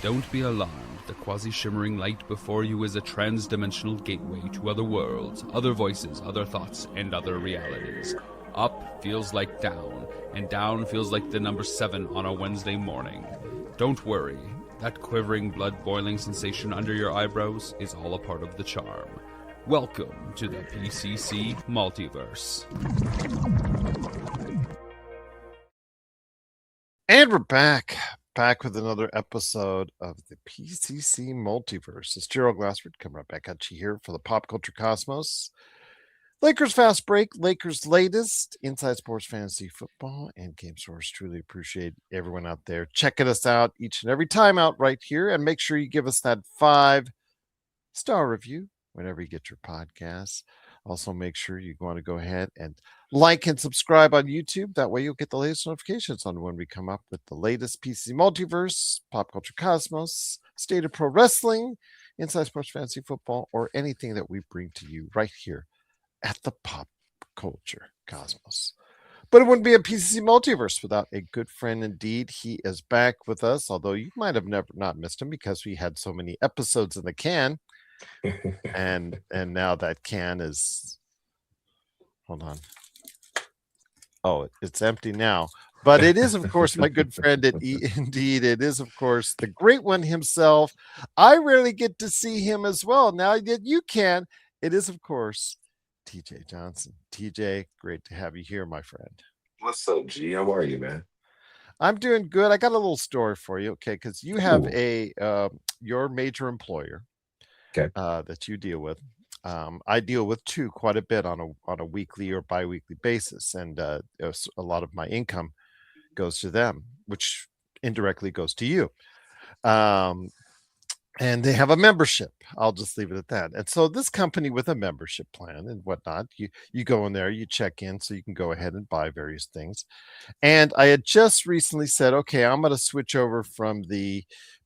Don't be alarmed. The quasi-shimmering light before you is a trans-dimensional gateway to other worlds, other voices, other thoughts, and other realities. Up feels like down, and down feels like the number 7 on a Wednesday morning. Don't worry. That quivering, blood-boiling sensation under your eyebrows is all a part of the charm. Welcome to the PCC Multiverse. And we're back with another episode of the PCC Multiverse. It's Gerald Glassford coming right back at you here for the Pop Culture Cosmos. Lakers Fast Break, Lakers latest, Inside Sports Fantasy Football, and Game Source. Truly appreciate everyone out there checking us out each and every time out right here. And make sure you give us that 5-star review whenever you get your podcasts. Also, make sure you want to go ahead and like and subscribe on YouTube. That way you'll get the latest notifications on when we come up with the latest PC Multiverse, Pop Culture Cosmos, State of Pro Wrestling, Inside Sports Fantasy Football, or anything that we bring to you right here at the Pop Culture Cosmos. But it wouldn't be a PCC Multiverse without a good friend indeed. He is back with us, although you might have not missed him because we had so many episodes in the can. and now that can is, hold on. Oh, it's empty now. But it is, of course, my good friend. Indeed, it is, of course, the great one himself. I rarely get to see him as well. Now that you can, it is, of course, TJ Johnson. TJ, great to have you here, my friend. What's up, G? How are you, man? I'm doing good. I got a little story for you, okay? Because you have your major employer, okay, that you deal with. I deal with two quite a bit on a weekly or bi-weekly basis, and a lot of my income goes to them, which indirectly goes to you. And they have a membership. I'll just leave it at that. And so this company with a membership plan and whatnot, you go in there, you check in, so you can go ahead and buy various things. And I had just recently said, okay, I'm going to switch over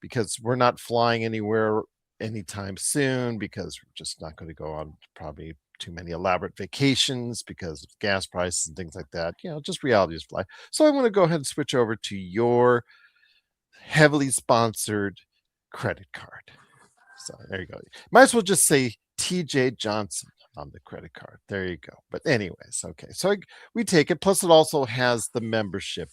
because we're not flying anywhere anytime soon, because we're just not going to go on probably too many elaborate vacations because of gas prices and things like that. Just reality is life. So I'm going to go ahead and switch over to your heavily sponsored credit card. So there you go. Might as well just say TJ Johnson on the credit card. There you go. But anyways, okay. So we take it. Plus, it also has the membership.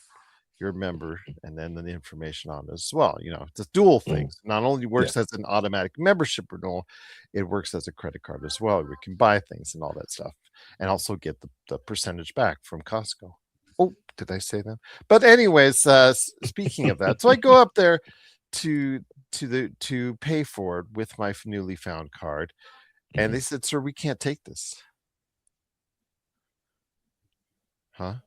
You're a member, and then the information on it as well. It's a dual thing. Not only works as an automatic membership renewal, it works as a credit card as well. We can buy things and all that stuff, and also get the percentage back from Costco. Oh, did I say that? But anyways, speaking of that, so I go up there to pay for it with my newly found card, and they said, "Sir, we can't take this." Huh?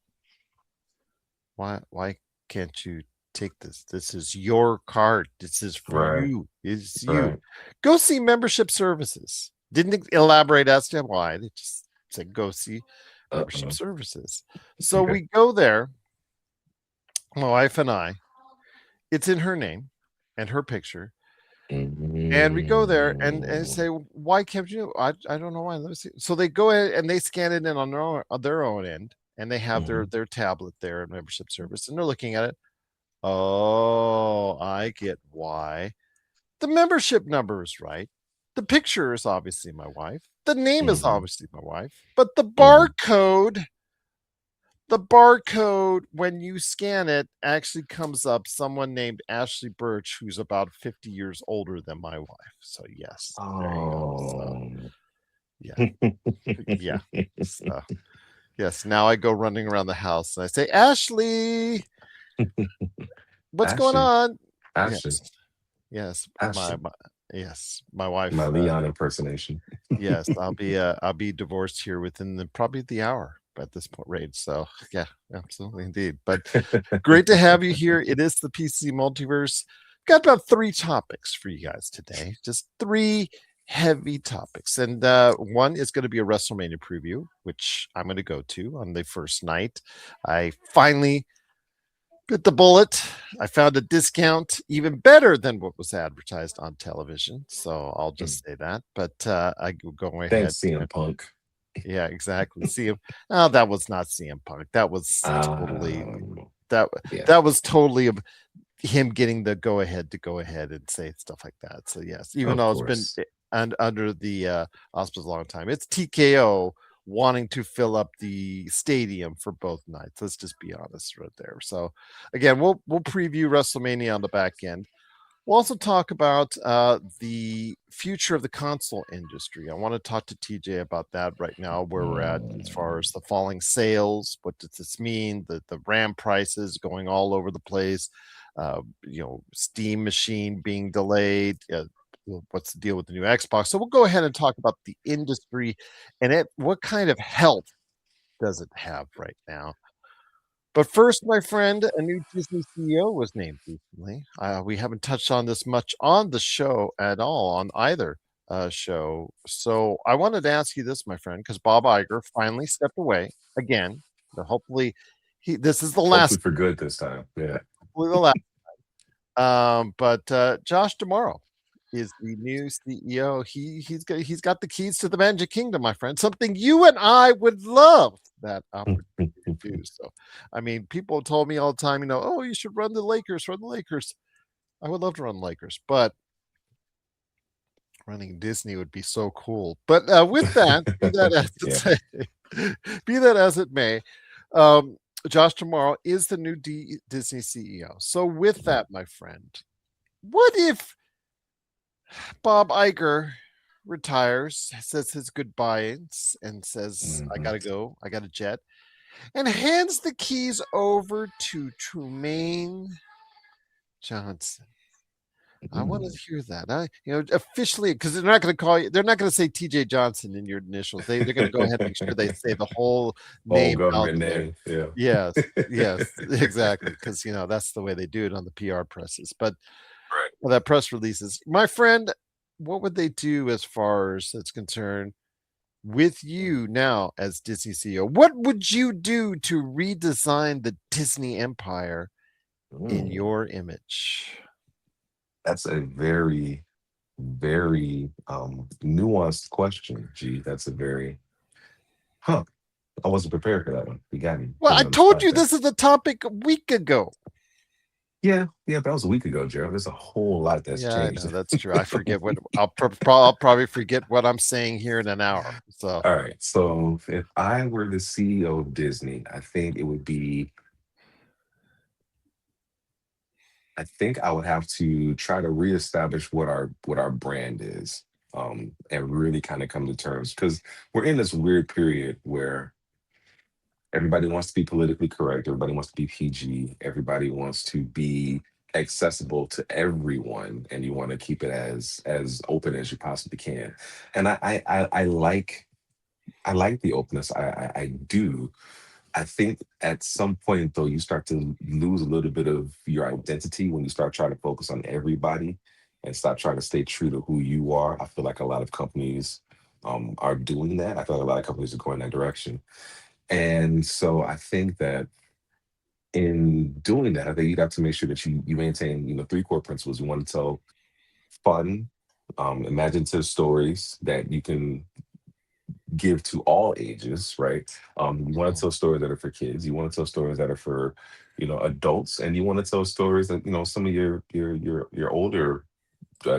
Why can't you take this? This is your card. This is for you. It's you. Go see membership services. Didn't elaborate as to why. They just said go see membership services. So we go there, my wife and I. It's in her name and her picture. And we go there and say, why can't you? I don't know why. Let me see. So they go ahead and they scan it in on their own end. And they have their tablet there in membership service, and they're looking at it. Oh, I get why. The membership number is right. The picture is obviously my wife. The name is obviously my wife. But the barcode, when you scan it, actually comes up someone named Ashley Birch, who's about 50 years older than my wife. So yes, there you go. So, yeah. So, yes, now I go running around the house and I say, Ashley, what's going on? Ashley. Yes. Ashley. My wife. My Leon impersonation. Yes, I'll be divorced here within probably the hour at this point rate. So yeah, absolutely indeed. But great to have you here. It is the PC Multiverse. Got about 3 topics for you guys today. Just 3 heavy topics, and one is going to be a WrestleMania preview, which I'm going to go to on the first night. I finally bit the bullet. I found a discount even better than what was advertised on television, so I'll just say that. But I go ahead. Thanks, CM Punk. Yeah, exactly. CM. Oh, that was not CM Punk. That was totally. That was totally. him getting the go ahead to go ahead and say stuff like that. So yes, even Of though it's been course. under the auspices a long time, it's TKO wanting to fill up the stadium for both nights. Let's just be honest right there. So again, we'll preview WrestleMania on the back end. We'll also talk about the future of the console industry. I want to talk to TJ about that right now, where we're at as far as the falling sales. What does this mean? The RAM prices going all over the place. Steam machine being delayed. What's the deal with the new Xbox? So we'll go ahead and talk about the industry and what kind of health does it have right now. But first, my friend, a new Disney CEO was named recently. We haven't touched on this much on the show at all, on either show. So I wanted to ask you this, my friend, because Bob Iger finally stepped away again. But hopefully, this is the last. Hopefully for good this time. Yeah. Hopefully the last. But Josh Tomorrow is the new CEO. He's got the keys to the Magic Kingdom, my friend. Something you and I would love that opportunity to do. So, I mean, people told me all the time, oh, you should run the Lakers, run the Lakers. I would love to run the Lakers, but running Disney would be so cool. But with that, be that as it may, Josh Tomorrow is the new Disney CEO. So with that, my friend, what if Bob Iger retires, says his goodbyes, and says, I gotta go, I got a jet, and hands the keys over to Trumaine Johnson? I want to hear that. Officially, because they're not going to call you. They're not going to say TJ Johnson in your initials. They're going to go ahead and make sure they say the whole name out there. Yeah. Yes, exactly. Because that's the way they do it on the PR presses. But right. That press releases, my friend, what would they do as far as that's concerned with you now as Disney CEO? What would you do to redesign the Disney empire in your image? That's a very, very nuanced question, G. That's a very, I wasn't prepared for that one. You got me. Well, I told you this is the topic a week ago. Yeah, but that was a week ago, Gerald. There's a whole lot that's changed. I know, that's true. I forget what I'll probably forget what I'm saying here in an hour. So, all right. So, if I were the CEO of Disney, I think I would have to try to reestablish what our brand is, and really kind of come to terms, because we're in this weird period where everybody wants to be politically correct, everybody wants to be PG, everybody wants to be accessible to everyone, and you want to keep it as open as you possibly can. And I like the openness. I do. I think at some point, though, you start to lose a little bit of your identity when you start trying to focus on everybody and stop trying to stay true to who you are. I feel like a lot of companies are doing that. I feel like a lot of companies are going that direction. And so I think that in doing that, I think you'd have to make sure that you maintain, 3 core principles. You want to tell fun, imaginative stories that you can give to all ages, right? You want to tell stories that are for kids. You want to tell stories that are for, adults, and you want to tell stories that some of your older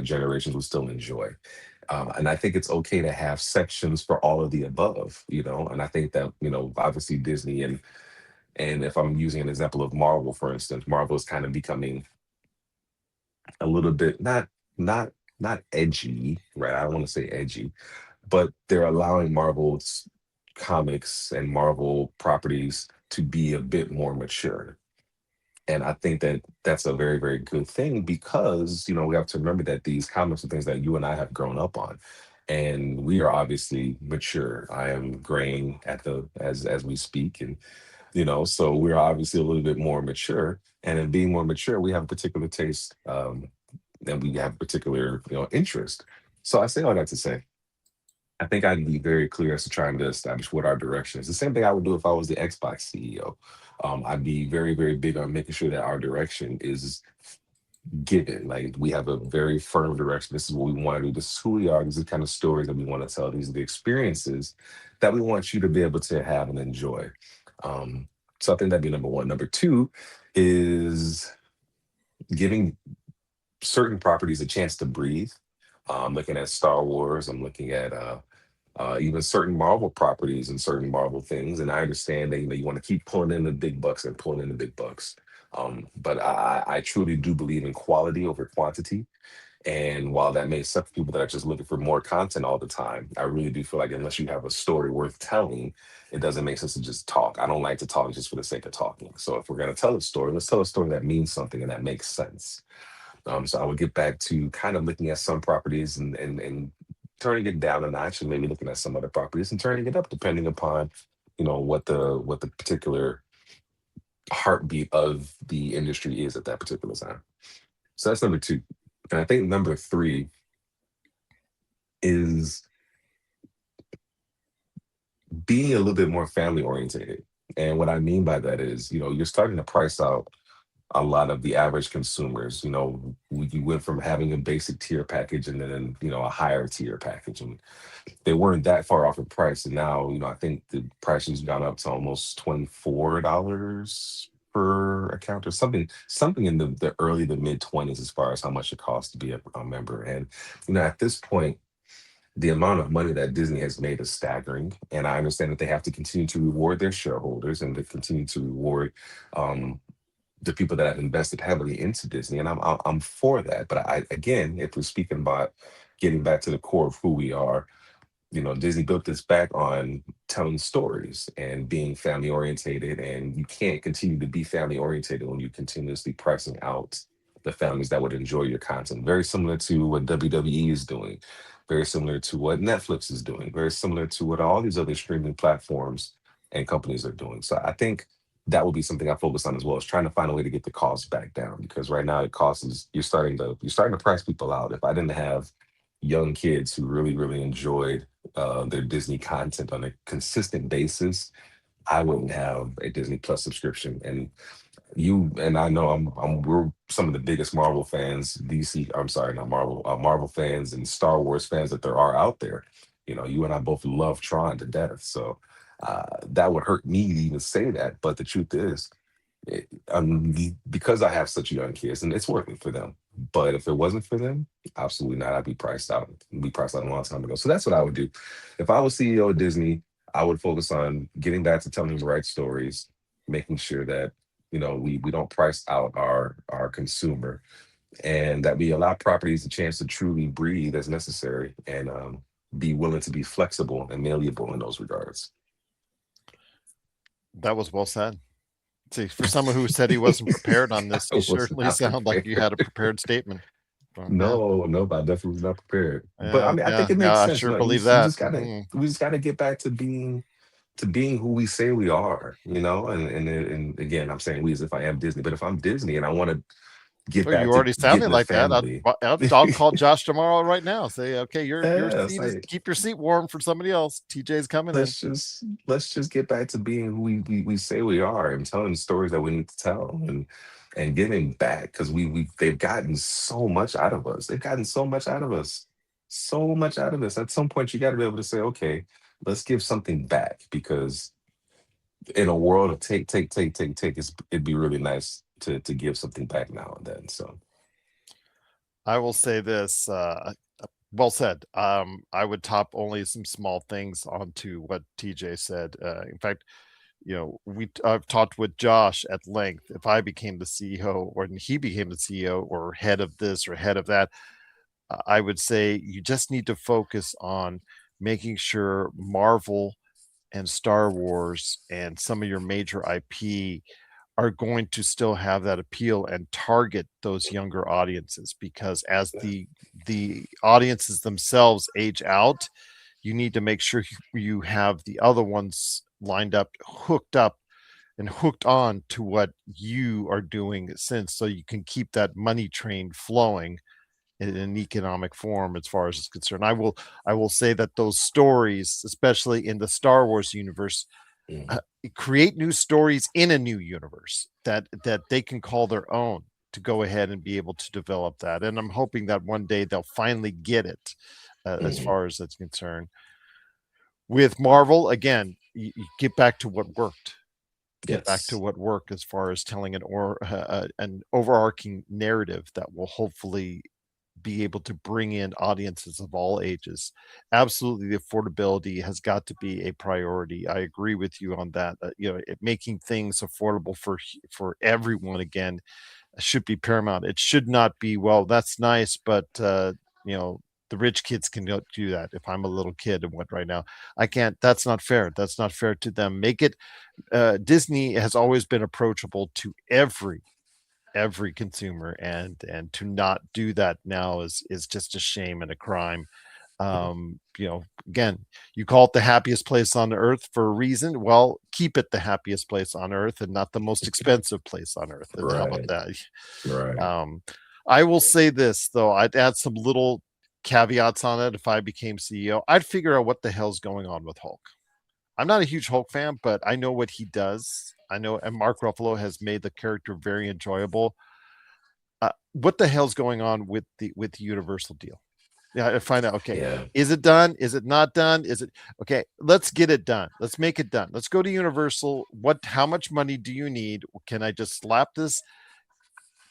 generations will still enjoy. And I think it's okay to have sections for all of the above, And I think that obviously Disney and if I'm using an example of Marvel, for instance, Marvel is kind of becoming a little bit not edgy, right? I don't want to say edgy, but they're allowing Marvel's comics and Marvel properties to be a bit more mature. And I think that that's a very, very good thing because, we have to remember that these comics are things that you and I have grown up on. And we are obviously mature. I am graying as we speak. And, so we're obviously a little bit more mature. And in being more mature, we have a particular taste, and we have particular, interest. So I say all that to say, I think I'd be very clear as to trying to establish what our direction is. The same thing I would do if I was the Xbox CEO. I'd be very, very big on making sure that our direction is given. Like we have a very firm direction. This is what we want to do. This is who we are. These are the kind of stories that we want to tell. These are the experiences that we want you to be able to have and enjoy. So I think that'd be number one. Number two is giving certain properties a chance to breathe. I'm looking at Star Wars. I'm looking at even certain Marvel properties and certain Marvel things. And I understand that you want to keep pulling in the big bucks and pulling in the big bucks. But I truly do believe in quality over quantity. And while that may suck for people that are just looking for more content all the time, I really do feel like unless you have a story worth telling, it doesn't make sense to just talk. I don't like to talk just for the sake of talking. So if we're going to tell a story, let's tell a story that means something and that makes sense. So I would get back to kind of looking at some properties and turning it down a notch, and maybe looking at some other properties and turning it up, depending upon what the particular heartbeat of the industry is at that particular time. So that's number two. And I think number three is being a little bit more family orientated. And what I mean by that is, you're starting to price out a lot of the average consumers. You went from having a basic tier package and then, a higher tier package. And they weren't that far off in price. And now, I think the prices gone up to almost $24 per account or something in the early to mid 20s as far as how much it costs to be a member. And, at this point, the amount of money that Disney has made is staggering. And I understand that they have to continue to reward their shareholders and to continue to reward the people that have invested heavily into Disney. And I'm for that. But again, if we're speaking about getting back to the core of who we are, Disney built this back on telling stories and being family orientated. And you can't continue to be family orientated when you're continuously pricing out the families that would enjoy your content. Very similar to what WWE is doing, very similar to what Netflix is doing, very similar to what all these other streaming platforms and companies are doing. So I think that would be something I focus on as well, is trying to find a way to get the cost back down, because right now it costs you're starting to price people out. If I didn't have young kids who really, really enjoyed their Disney content on a consistent basis, I wouldn't have a Disney Plus subscription. And you and I know we're some of the biggest Marvel fans, DC, I'm sorry, not Marvel, Marvel fans and Star Wars fans that there are out there. You and I both love Tron to death. So that would hurt me to even say that. But the truth is, because I have such young kids, and it's worth it for them. But if it wasn't for them, absolutely not. I'd be priced out. Be priced out a long time ago. So that's what I would do. If I was CEO of Disney, I would focus on getting back to telling the right stories, making sure that we don't price out our consumer, and that we allow properties a chance to truly breathe as necessary, and be willing to be flexible and malleable in those regards. That was well said. See, for someone who said he wasn't prepared on this, you certainly sound like you had a prepared statement. No, but I definitely was not prepared. But I mean, I think it makes I sense. sure believe that. We just gotta get back to being who we say we are, and again, I'm saying we as if I am Disney, but if I'm Disney and I want to get back you to already sounded getting like the that. family. I'll call Josh tomorrow right now. Say, okay, your Yeah, seat it's is, like, keep your seat warm for somebody else. TJ's coming in. let's just get back to being who we say we are, and telling the stories that we need to tell, and giving back, because they've gotten so much out of us. They've gotten so much out of us. So much out of us. At some point, you got to be able to say, okay, let's give something back, because in a world of take, it'd be really nice to give something back now and then. So I will say this, well said. I would top only some small things onto what TJ said. In fact, I've talked with Josh at length. If I became the CEO, or he became the CEO, or head of this or head of that, I would say you just need to focus on making sure Marvel and Star Wars and some of your major IP are going to still have that appeal and target those younger audiences, because as the audiences themselves age out, you need to make sure you have the other ones lined up, hooked on to what you are doing, so you can keep that money train flowing in an economic form as far as it's concerned. I will say that those stories, especially in the Star Wars universe, create new stories in a new universe that they can call their own, to go ahead and be able to develop that. And I'm hoping that one day they'll finally get it, as far as that's concerned. With Marvel, again, you get back to what worked. get back to Yes. what worked as far as telling an overarching narrative that will hopefully be able to bring in audiences of all ages. Absolutely, the affordability has got to be a priority. I agree with you on that. Making things affordable for everyone again should be paramount. It should not be, well, that's nice, but the rich kids can do that. If I'm a little kid and what right now, I can't. That's not fair. That's not fair to them. Make it. Disney has always been approachable to every consumer, and to not do that now is just a shame and a crime. Again, you call it the happiest place on earth for a reason. Well, keep it the happiest place on earth and not the most expensive place on earth. And how about Right. that? Right. um I will say this though, I'd add some little caveats on it. If I became CEO, I'd figure out what the hell's going on with Hulk. I'm not a huge Hulk fan, but I know what he does. I know, and Mark Ruffalo has made the character very enjoyable. What the hell's going on with the Universal deal? Yeah, I find out. Okay, Yeah. is it done? Is it not done? Is it okay? Let's get it done. Let's make it done. Let's go to Universal. How much money do you need? Can I just slap this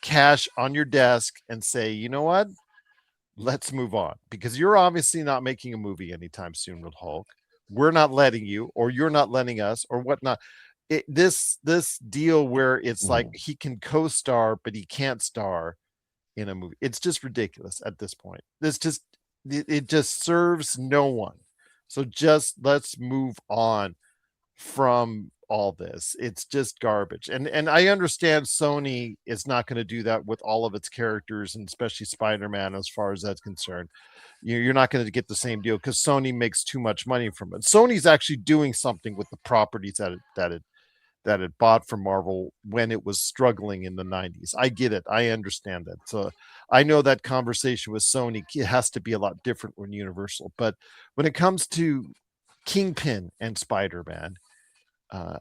cash on your desk and say, you know what? Let's move on, because you're obviously not making a movie anytime soon with Hulk. We're not letting you, or you're not letting us, or whatnot. This deal where it's like Mhm. he can co-star, but he can't star in a movie. It's just ridiculous at this point. It just serves no one. So just let's move on from all this. It's just garbage. And I understand Sony is not going to do that with all of its characters, and especially Spider-Man as far as that's concerned. You're not going to get the same deal because Sony makes too much money from it. Sony's actually doing something with the properties that it bought from Marvel when it was struggling in the 90s. I get it. I understand that. So I know that conversation with Sony, it has to be a lot different when Universal. But when it comes to Kingpin and Spider-Man, uh,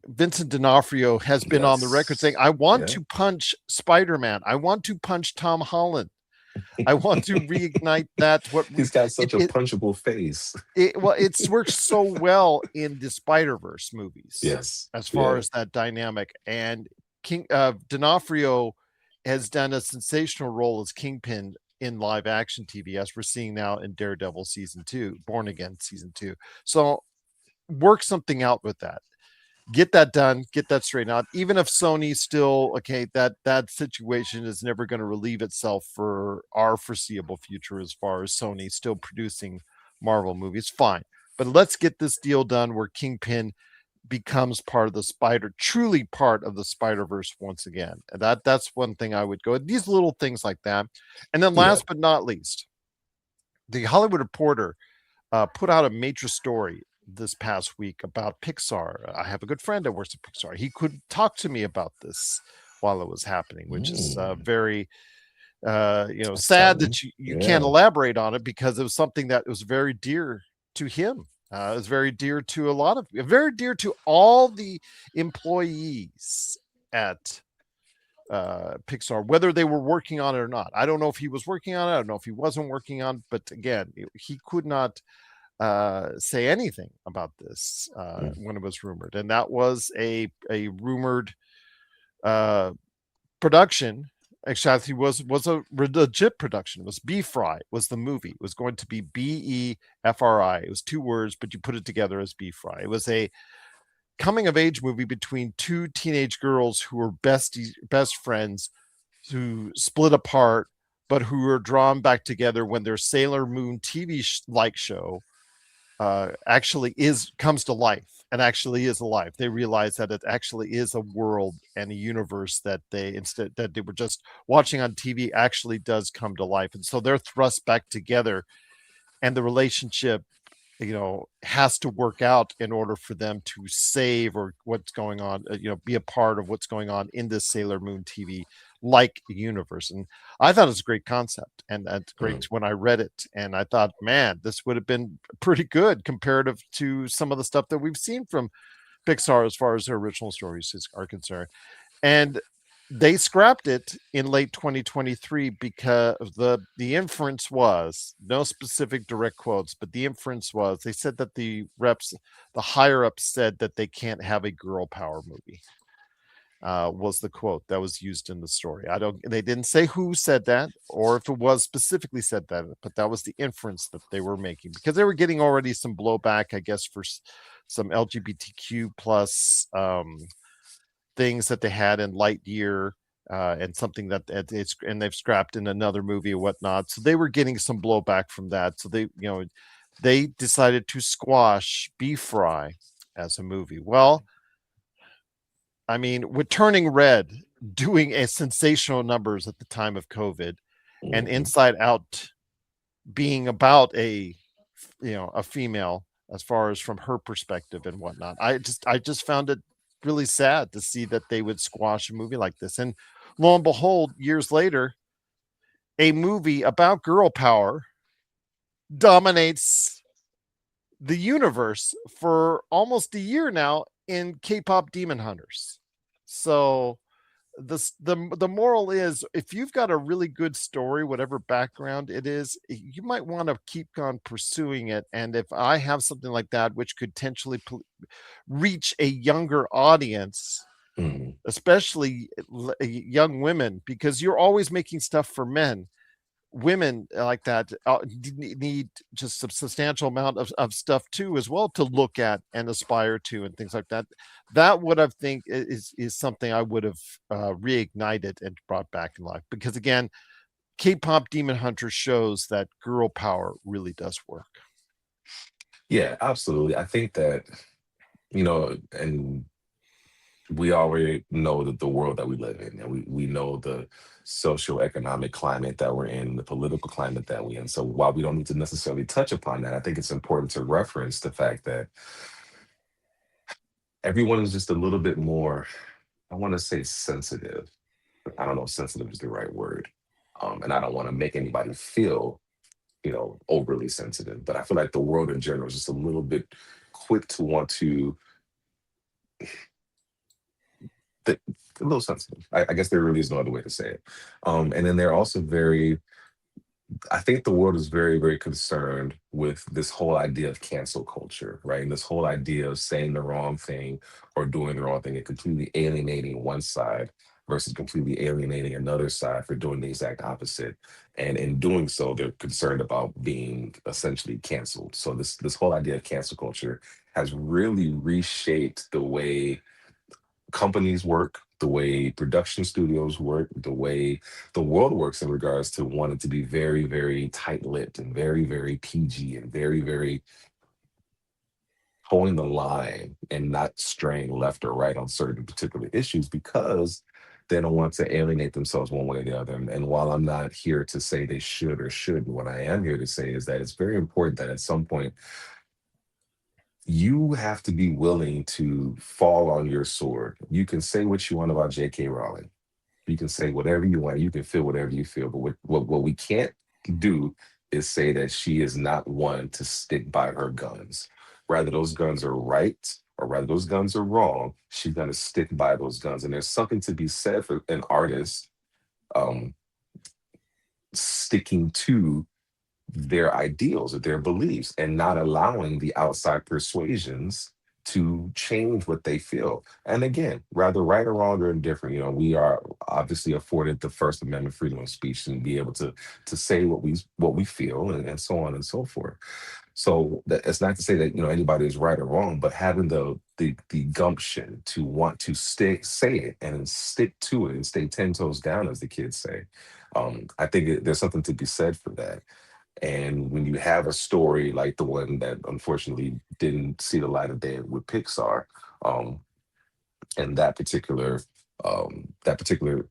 Vincent D'Onofrio has been on the record saying, Yes. I want Yeah. to punch Spider-Man. I want to punch Tom Holland. I want to reignite that. He's got It, such a it, punchable face. it's worked so well in the Spider-Verse movies Yes. as far Yeah. as that dynamic. And D'Onofrio has done a sensational role as Kingpin in live action TV, as we're seeing now in Daredevil season 2, Born Again season 2. So work something out with that. Get that done, get that straightened out. Even if Sony still, okay, that situation is never going to relieve itself for our foreseeable future as far as Sony still producing Marvel movies, fine. But let's get this deal done where Kingpin becomes truly part of the Spider-Verse once again. And that's one thing I would go. These little things like that. And then Yeah. last but not least, the Hollywood Reporter put out a major story this past week about Pixar. I have a good friend that works at Pixar. He could talk to me about this while it was happening, which is Mm, very that's sad telling. that you can't Yeah. elaborate on it, because it was something that was very dear to him. It was very dear to very dear to all the employees at Pixar, whether they were working on it or not. I don't know if he was working on it. I don't know if he wasn't working on it, but again, he could not say anything about this Mm. when it was rumored, and that was a rumored uh, production. Actually, was a legit production. It was Fry was the movie. It was going to be BEFRI. It was two words, but you put it together as Fry. It was a coming of age movie between two teenage girls who were best friends, who split apart, but who were drawn back together when their Sailor Moon TV like show actually comes to life and actually is alive. They realize that it actually is a world and a universe that they were just watching on TV actually does come to life, and so they're thrust back together, and the relationship has to work out in order for them to save or what's going on, be a part of what's going on in this Sailor Moon TV like universe. And I thought it was a great concept, and that's great Mm. when I read it. And I thought, man, this would have been pretty good comparative to some of the stuff that we've seen from Pixar as far as their original stories are concerned. And they scrapped it in late 2023 because the inference was, no specific direct quotes, but the inference was, they said that the higher ups said that they can't have a girl power movie. Was the quote that was used in the story. They didn't say who said that or if it was specifically said that, but that was the inference that they were making because they were getting already some blowback, I guess, for some LGBTQ plus things that they had in Lightyear, and something that they've scrapped in another movie or whatnot. So they were getting some blowback from that. So they decided to squash Beef Fry as a movie. Well, I mean, with Turning Red doing a sensational numbers at the time of COVID, and Mhm. Inside Out being about a female as far as from her perspective and whatnot. I just found it really sad to see that they would squash a movie like this. And lo and behold, years later, a movie about girl power dominates the universe for almost a year now in K-pop Demon Hunters. So the moral is, if you've got a really good story, whatever background it is, you might want to keep on pursuing it. And if I have something like that which could potentially reach a younger audience, Mhm. especially young women, because you're always making stuff for men, women like that need just a substantial amount of stuff too as well to look at and aspire to and things like that. That would I think is something I would have reignited and brought back in life, because again, K-pop Demon Hunter shows that girl power really does work. Yeah, absolutely. I think that, and we already know that the world that we live in, and we know the social economic climate that we're in, the political climate that we're in. So while we don't need to necessarily touch upon that, I think it's important to reference the fact that everyone is just a little bit more, I want to say sensitive. I don't know if sensitive is the right word. And I don't want to make anybody feel, overly sensitive, but I feel like the world in general is just a little bit quick to want to, th- a little sensitive. I guess there really is no other way to say it. And then they're also very, I think the world is very, very concerned with this whole idea of cancel culture, right? And this whole idea of saying the wrong thing or doing the wrong thing and completely alienating one side versus completely alienating another side for doing the exact opposite. And in doing so, they're concerned about being essentially canceled. So this whole idea of cancel culture has really reshaped the way companies work, the way production studios work, the way the world works in regards to wanting to be very, very tight-lipped and very, very PG and very, very holding the line and not straying left or right on certain particular issues because they don't want to alienate themselves one way or the other. And while I'm not here to say they should or shouldn't, what I am here to say is that it's very important that at some point you have to be willing to fall on your sword. You can say what you want about J.K. Rowling. You can say whatever you want. You can feel whatever you feel. But what we can't do is say that she is not one to stick by her guns. Rather, those guns are right, or rather, those guns are wrong. She's going to stick by those guns. And there's something to be said for an artist um, sticking to their ideals or their beliefs and not allowing the outside persuasions to change what they feel. And again, rather right or wrong or indifferent, we are obviously afforded the First Amendment freedom of speech and be able to say what we feel and so on and so forth. So that it's not to say that anybody is right or wrong, but having the gumption to want to say it and stick to it and stay 10 toes down, as the kids say. I think there's something to be said for that. And when you have a story like the one that unfortunately didn't see the light of day with Pixar, um, and that particular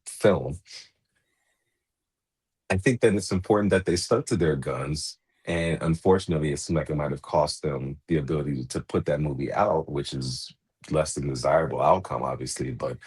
film, I think that it's important that they stuck to their guns. And unfortunately, it seemed like it might have cost them the ability to put that movie out, which is less than desirable outcome, obviously. But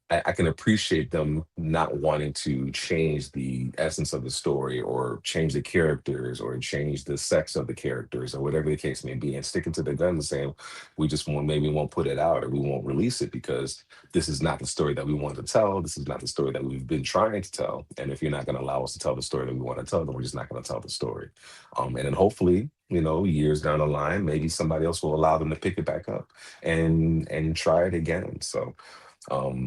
I can appreciate them not wanting to change the essence of the story or change the characters or change the sex of the characters or whatever the case may be, and sticking to the guns and saying we just won't, maybe won't put it out or we won't release it because this is not the story that we want to tell. This is not the story that we've been trying to tell. And if you're not going to allow us to tell the story that we want to tell, then we're just not going to tell the story. And then hopefully, years down the line, maybe somebody else will allow them to pick it back up and try it again. So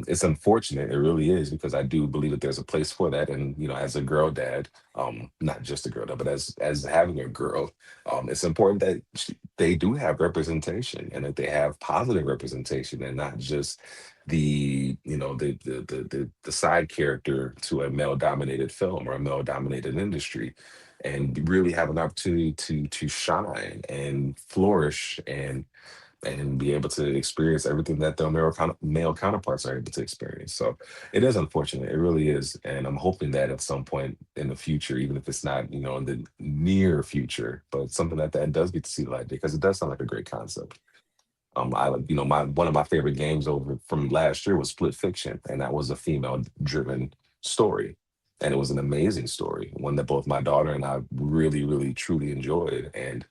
it's unfortunate, it really is, because I do believe that there's a place for that. And as a girl dad, not just a girl dad, but as having a girl, it's important that they do have representation and that they have positive representation and not just the side character to a male dominated film or a male dominated industry, and really have an opportunity to shine and flourish and be able to experience everything that their male counterparts are able to experience. So it is unfortunate. It really is. And I'm hoping that at some point in the future, even if it's not, in the near future, but something that does get to see the light, because it does sound like a great concept. My one of my favorite games over from last year was Split Fiction, and that was a female driven story. And it was an amazing story, one that both my daughter and I really, really, truly enjoyed. And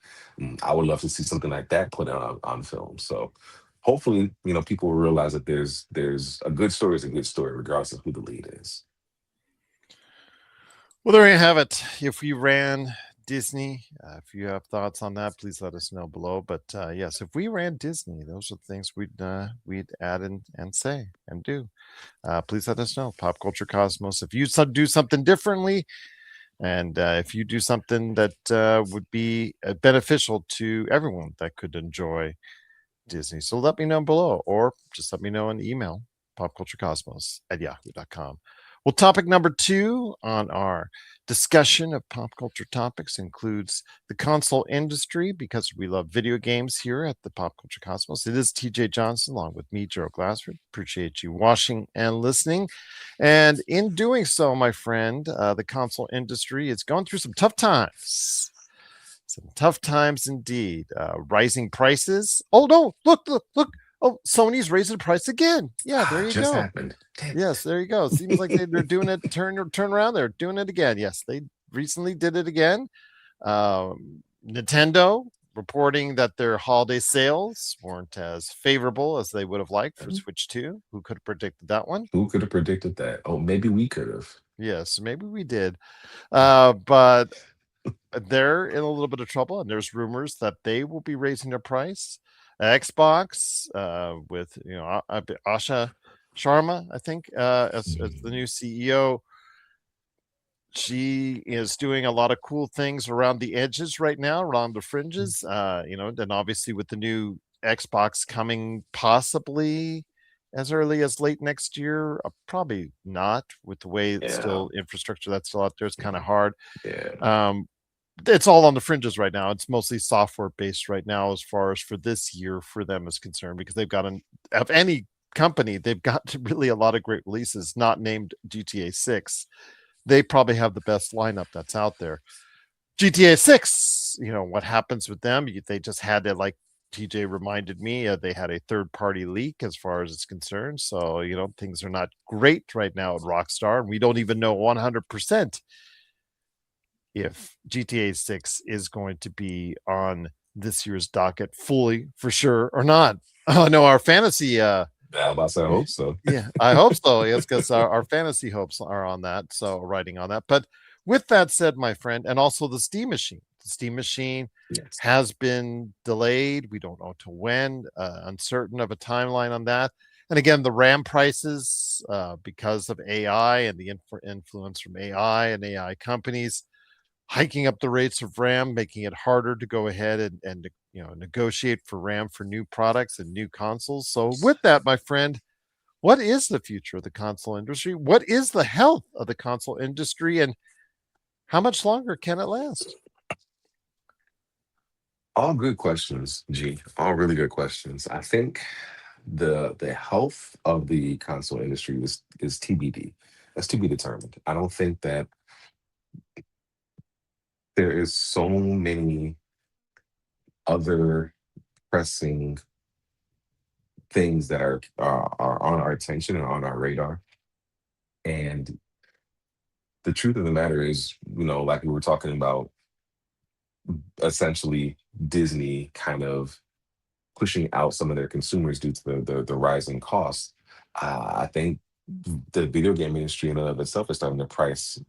I would love to see something like that put on film. So hopefully, people will realize that there's a good story is a good story, regardless of who the lead is. Well, there you have it. If we ran Disney, if you have thoughts on that, please let us know below. But yes, if we ran Disney, those are the things we'd add and say and do. Please let us know. Pop Culture Cosmos. If you do something differently, and if you do something that would be beneficial to everyone that could enjoy Disney, so let me know below, or just let me know in email, popculturecosmos@yahoo.com. Well, topic number 2 on our discussion of pop culture topics includes the console industry, because we love video games here at the Pop Culture Cosmos. It is TJ Johnson along with me, Gerald Glassford. Appreciate you watching and listening. And in doing so, my friend, the console industry is going through some tough times. Some tough times indeed. Rising prices. Oh, no, look. Oh, Sony's raising the price again. Yeah, there you Just go. happened. Damn. Yes, there you go. Seems like they're doing it. Turn around. They're doing it again. Yes, they recently did it again. Nintendo reporting that their holiday sales weren't as favorable as they would have liked for Switch 2. Who could have predicted that one? Who could have predicted that? Oh, maybe we could have. Yes, maybe we did. But they're in a little bit of trouble, and there's rumors that they will be raising their price. Xbox, with Asha Sharma, I think, as the new CEO. She is doing a lot of cool things around the edges right now, around the fringes. Then obviously with the new Xbox coming possibly as early as late next year, probably not, with the way it's still infrastructure that's still out there. It's kind of hard. Yeah. It's all on the fringes right now. It's mostly software based right now as far as for this year for them is concerned, because they've got of any company, they've got really a lot of great releases, not named GTA 6. They probably have the best lineup that's out there. GTA 6, what happens with them? They just had it, like TJ reminded me, they had a third-party leak as far as it's concerned. So, things are not great right now at Rockstar. And we don't even know 100% if GTA 6 is going to be on this year's docket fully for sure or not. Oh, no, our fantasy I hope so. Yeah, I hope so. Yes, because our fantasy hopes are on that. So writing on that. But with that said, my friend, and also the Steam Machine. The Steam Machine has been delayed. We don't know to when. Uncertain of a timeline on that. And again, the RAM prices, because of AI and the influence from AI and AI companies, hiking up the rates of RAM, making it harder to go ahead and negotiate for RAM for new products and new consoles. So with that, my friend, what is the future of the console industry? What is the health of the console industry, and how much longer can it last? All good questions, G. All really good questions. I think the health of the console industry is TBD. That's to be determined. I don't think that there is so many other pressing things that are on our attention and on our radar. And the truth of the matter is, like we were talking about, essentially Disney kind of pushing out some of their consumers due to the rising costs. I think the video game industry in and of itself is starting to price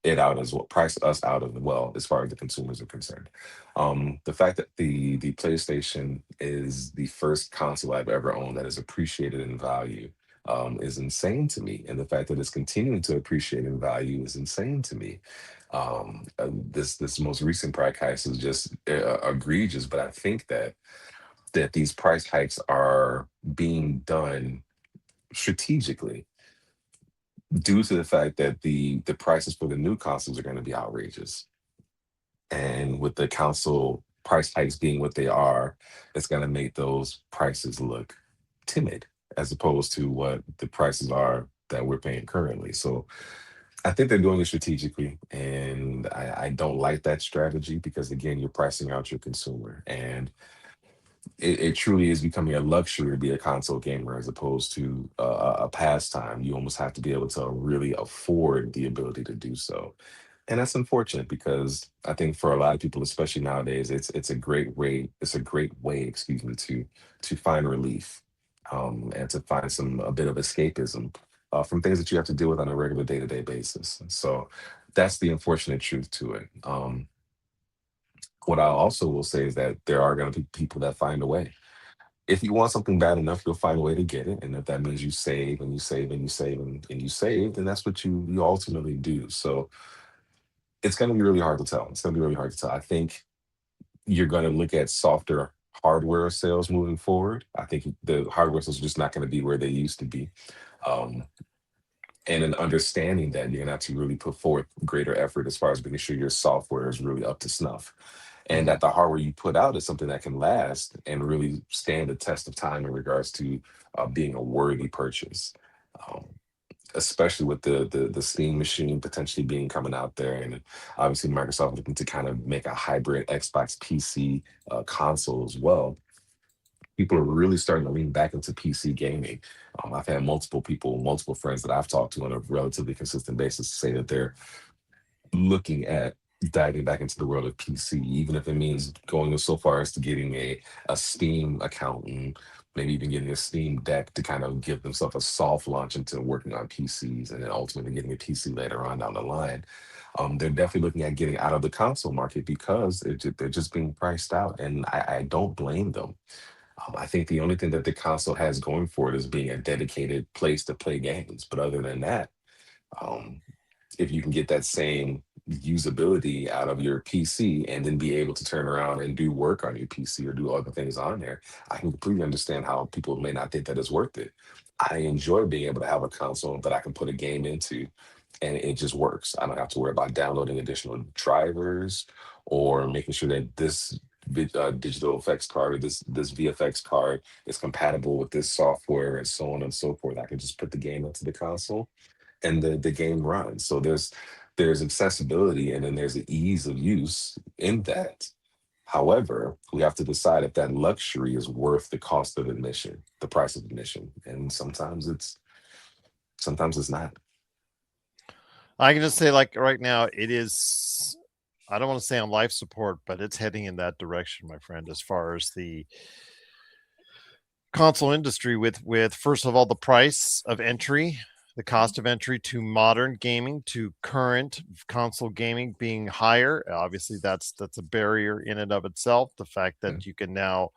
us out as well, as far as the consumers are concerned. The fact that the PlayStation is the first console I've ever owned that is appreciated in value is insane to me, and the fact that it's continuing to appreciate in value is insane to me. This most recent price hike is just egregious, but I think that these price hikes are being done strategically due to the fact that the prices for the new consoles are going to be outrageous. And with the console price hikes being what they are, it's going to make those prices look timid as opposed to what the prices are that we're paying currently. So I think they're doing it strategically, and I don't like that strategy because, again, you're pricing out your consumer. And it truly is becoming a luxury to be a console gamer as opposed to a pastime. You almost have to be able to really afford the ability to do so. And that's unfortunate because I think for a lot of people, especially nowadays, it's a great way, excuse me, to find relief, and to find a bit of escapism from things that you have to deal with on a regular day-to-day basis. So that's the unfortunate truth to it. What I also will say is that there are going to be people that find a way. If you want something bad enough, you'll find a way to get it. And if that means you save and you save and you save and you save, then that's what you ultimately do. So it's going to be really hard to tell. It's going to be really hard to tell. I think you're going to look at softer hardware sales moving forward. I think the hardware sales are just not going to be where they used to be. Um, and an understanding that you're going to have to really put forth greater effort as far as making sure your software is really up to snuff, and Mhm. that the hardware you put out is something that can last and really stand the test of time in regards to being a worthy purchase. Um, Especially with the Steam machine potentially being coming out there, and obviously Microsoft looking to kind of make a hybrid Xbox PC console as well. People are really starting to lean back into PC gaming. I've had multiple friends that I've talked to on a relatively consistent basis say that they're looking at diving back into the world of PC, even if it means going so far as to getting a Steam account and maybe even getting a Steam Deck to kind of give themselves a soft launch into working on PCs and then ultimately getting a PC later on down the line. They're definitely looking at getting out of the console market because they're just being priced out, and I don't blame them. I think the only thing that the console has going for it is being a dedicated place to play games. But other than that, um, if you can get that same usability out of your PC and then be able to turn around and do work on your PC or do other things on there, I can completely understand how people may not think that it's worth it. I enjoy being able to have a console that I can put a game into and it just works. I don't have to worry about downloading additional drivers or making sure that this digital effects card or this VFX card is compatible with this software and so on and so forth. I can just put the game into the console and the game runs. So there's accessibility and then there's the ease of use in that. However, we have to decide if that luxury is worth the cost of admission, the price of admission. And sometimes it's not. I can just say, like right now, it is. I don't want to say on life support, but it's heading in that direction, my friend. As far as the console industry, with first of all the price of entry, the cost of entry to modern gaming, to current console gaming being higher. Obviously, that's a barrier in and of itself. The fact Yeah. that you can now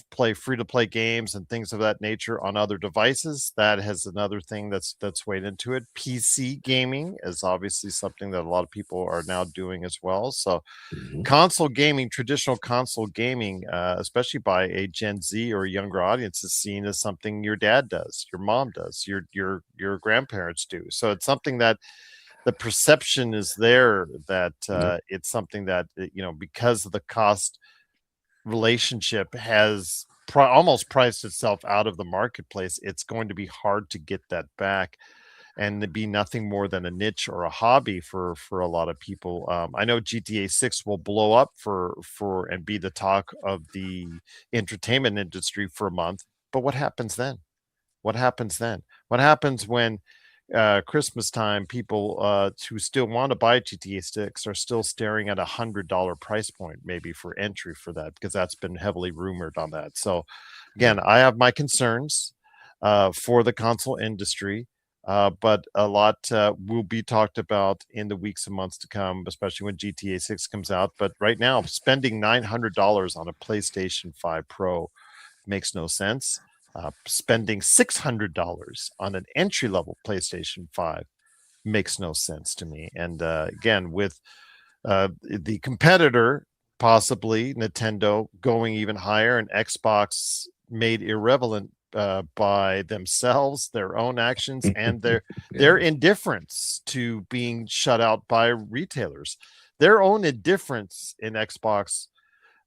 play free to play games and things of that nature on other devices, that has another thing that's weighed into it. PC gaming is obviously something that a lot of people are now doing as well. So Mhm. console gaming, traditional console gaming, especially by a Gen Z or a younger audience, is seen as something your dad does, your mom does, your grandparents do. So it's something that the perception is there that Yep. it's something that because of the cost relationship has almost priced itself out of the marketplace. It's going to be hard to get that back and to be nothing more than a niche or a hobby for a lot of people. I know GTA 6 will blow up for and be the talk of the entertainment industry for a month. But what happens then? What happens then? What happens when Christmas time, people who still want to buy GTA 6 are still staring at $100 price point, maybe for entry for that, because that's been heavily rumored on that. So, again, Yeah. I have my concerns for the console industry, but a lot will be talked about in the weeks and months to come, especially when GTA 6 comes out. But right now, spending $900 on a PlayStation 5 Pro makes no sense. Spending $600 on an entry level PlayStation 5 makes no sense to me. And again, with the competitor, possibly Nintendo, going even higher, and Xbox made irrelevant by themselves, their own actions, and their Yeah. indifference to being shut out by retailers. Their own indifference in Xbox,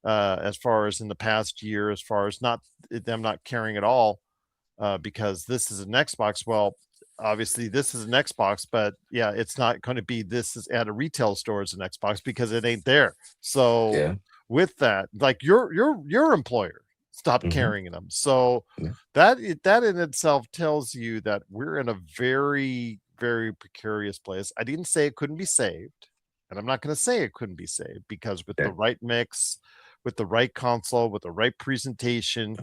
as far as in the past year, as far as not them not caring at all, because this is an Xbox. Well, obviously this is an Xbox, but yeah, it's not going to be this is at a retail store as an Xbox because it ain't there. So Yeah. with that, like your employer stopped Hmm. carrying them. So Yeah. that in itself tells you that we're in a very precarious place. I didn't say it couldn't be saved, and I'm not going to say it couldn't be saved, because with the Yeah. right mix, with the right console, with the right presentation,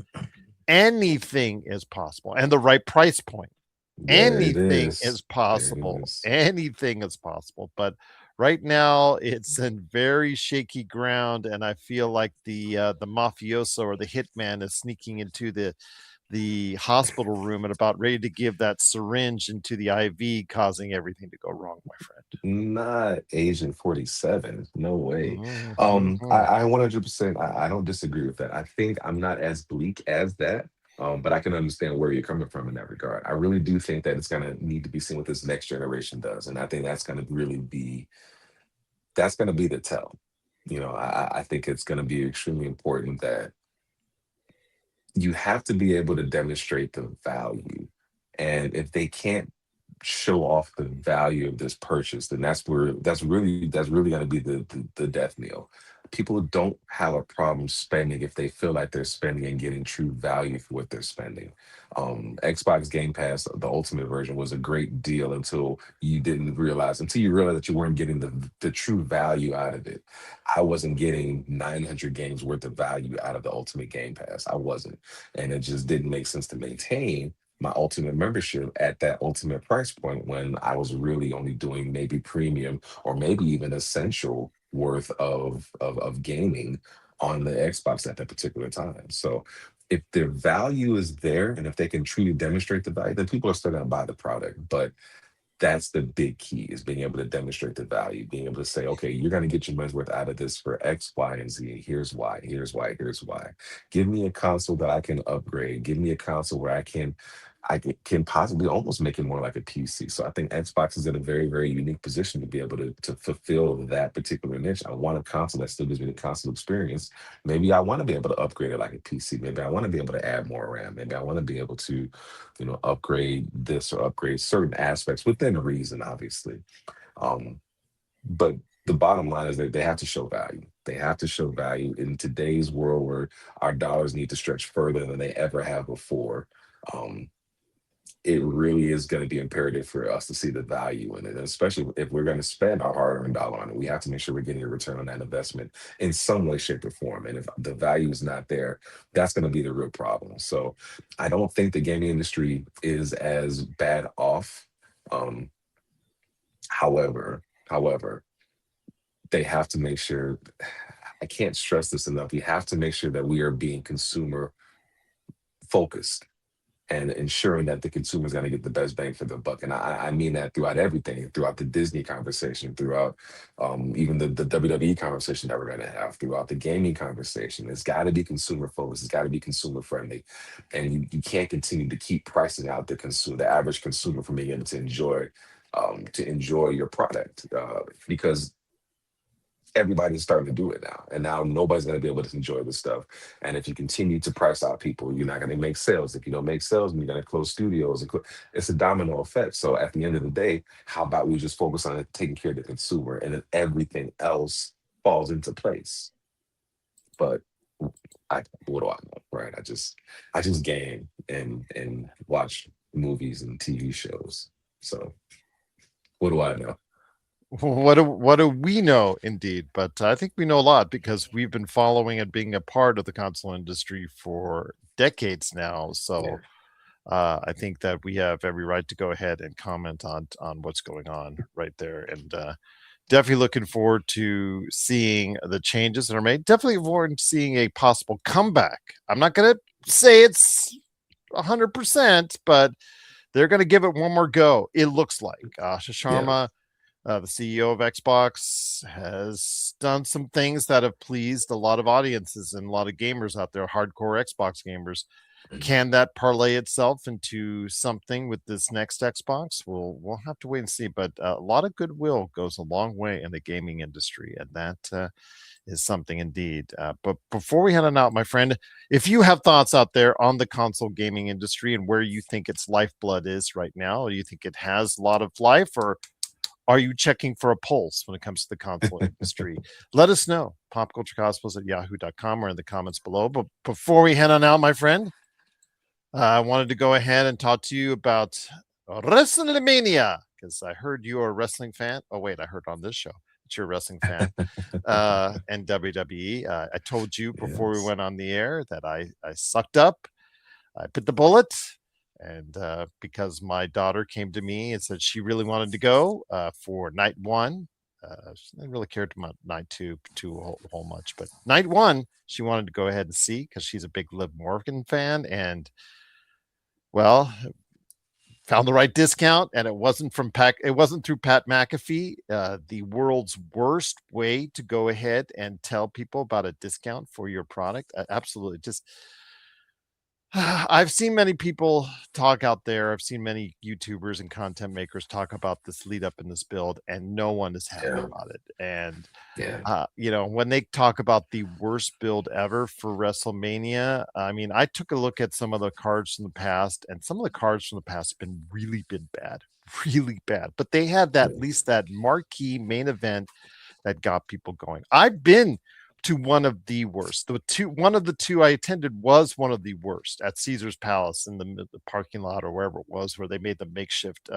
anything is possible, and the right price point, There it anything is. is There it possible, is. anything is possible. But right now it's in very shaky ground, and I feel like the mafioso or the hitman is sneaking into the hospital room and about ready to give that syringe into the IV, causing everything to go wrong, my friend. Not Agent 47. No way. Mhm. I 100%, I don't disagree with that. I think I'm not as bleak as that. But I can understand where you're coming from in that regard. I really do think that it's gonna need to be seen what this next generation does. And I think that's gonna be the tell. I think it's gonna be extremely important that you have to be able to demonstrate the value. And if they can't show off the value of this purchase, then that's really going to be the death knell. People don't have a problem spending if they feel like they're spending and getting true value for what they're spending. Xbox Game Pass, the ultimate version, was a great deal until you realize that you weren't getting the true value out of it. I wasn't getting 900 games worth of value out of the ultimate Game Pass. I wasn't, and it just didn't make sense to maintain my ultimate membership at that ultimate price point when I was really only doing maybe premium or maybe even essential worth of gaming on the Xbox at that particular time. So if their value is there and if they can truly demonstrate the value, then people are still going to buy the product. But that's the big key, is being able to demonstrate the value, being able to say, okay, you're going to get your money's worth out of this for X, Y, and Z. And here's why, here's why, here's why. Give me a console that I can upgrade. Give me a console where I can possibly almost make it more like a PC. So I think Xbox is in a very unique position to be able to fulfill that particular niche. I want a console that still gives me the console experience. Maybe I want to be able to upgrade it like a PC. Maybe I want to be able to add more RAM. Maybe I want to be able to upgrade this or upgrade certain aspects within reason, obviously. Um, but the bottom line is that they have to show value. They have to show value in today's world where our dollars need to stretch further than they ever have before. Um, it really is going to be imperative for us to see the value in it, and especially if we're going to spend our hard-earned dollar on it. We have to make sure we're getting a return on that investment in some way, shape, or form. And if the value is not there, that's going to be the real problem. So I don't think the gaming industry is as bad off. Um, however, they have to make sure. I can't stress this enough. We have to make sure that we are being consumer focused and ensuring that the consumer is going to get the best bang for the buck. And I mean that throughout everything, throughout the Disney conversation, throughout even the WWE conversation that we're going to have, throughout the gaming conversation. It's got to be consumer focused. It's got to be consumer friendly. And you can't continue to keep pricing out the average consumer from being able to enjoy your product because everybody's starting to do it now. And now nobody's going to be able to enjoy this stuff. And if you continue to price out people, you're not going to make sales. If you don't make sales, you're going to close studios. It's a domino effect. So at the end of the day, how about we just focus on taking care of the consumer and then everything else falls into place? But what do I know, right? I just game and watch movies and TV shows. So what do I know? What do we know, indeed? But I think we know a lot because we've been following and being a part of the console industry for decades now. Yeah. So I think that we have every right to go ahead and comment on what's going on right there, and definitely looking forward to seeing the changes that are made. Definitely looking forward to seeing a possible comeback. I'm not going to say it's 100%, but they're going to give it one more go. It looks like Asha Yeah. Sharma, the CEO of Xbox, has done some things that have pleased a lot of audiences and a lot of gamers out there, hardcore Xbox gamers. Can that parlay itself into something with this next Xbox? We'll have to wait and see. But a lot of goodwill goes a long way in the gaming industry, and that is something indeed. But before we head on out, my friend, if you have thoughts out there on the console gaming industry and where you think its lifeblood is right now, do you think it has a lot of life, or are you checking for a pulse when it comes to the console industry? Let us know. Popculturecosmos@yahoo.com or in the comments below. But before we head on out, my friend, I wanted to go ahead and talk to you about WrestleMania because I heard you're a wrestling fan. Oh, wait, I heard on this show that you're a wrestling fan and WWE. I told you before we Yes. went on the air that I sucked up. I bit the bullet. And because my daughter came to me and said she really wanted to go for night one, she didn't really care about night two a whole much, but night one she wanted to go ahead and see because she's a big Liv Morgan fan, and well, found the right discount, and it wasn't through Pat McAfee, the world's worst way to go ahead and tell people about a discount for your product. Absolutely, just I've seen many people talk out there. I've seen many YouTubers and content makers talk about this lead up in this build, and no one is happy Yeah. about it. And Yeah. when they talk about the worst build ever for WrestleMania, I mean, I took a look at some of the cards from the past, and some of the cards from the past have been really bad, really bad. But they had that, at least that marquee main event that got people going. I've been to one of the worst. One of the two I attended was one of the worst at Caesar's Palace in the parking lot or wherever it was, where they made the makeshift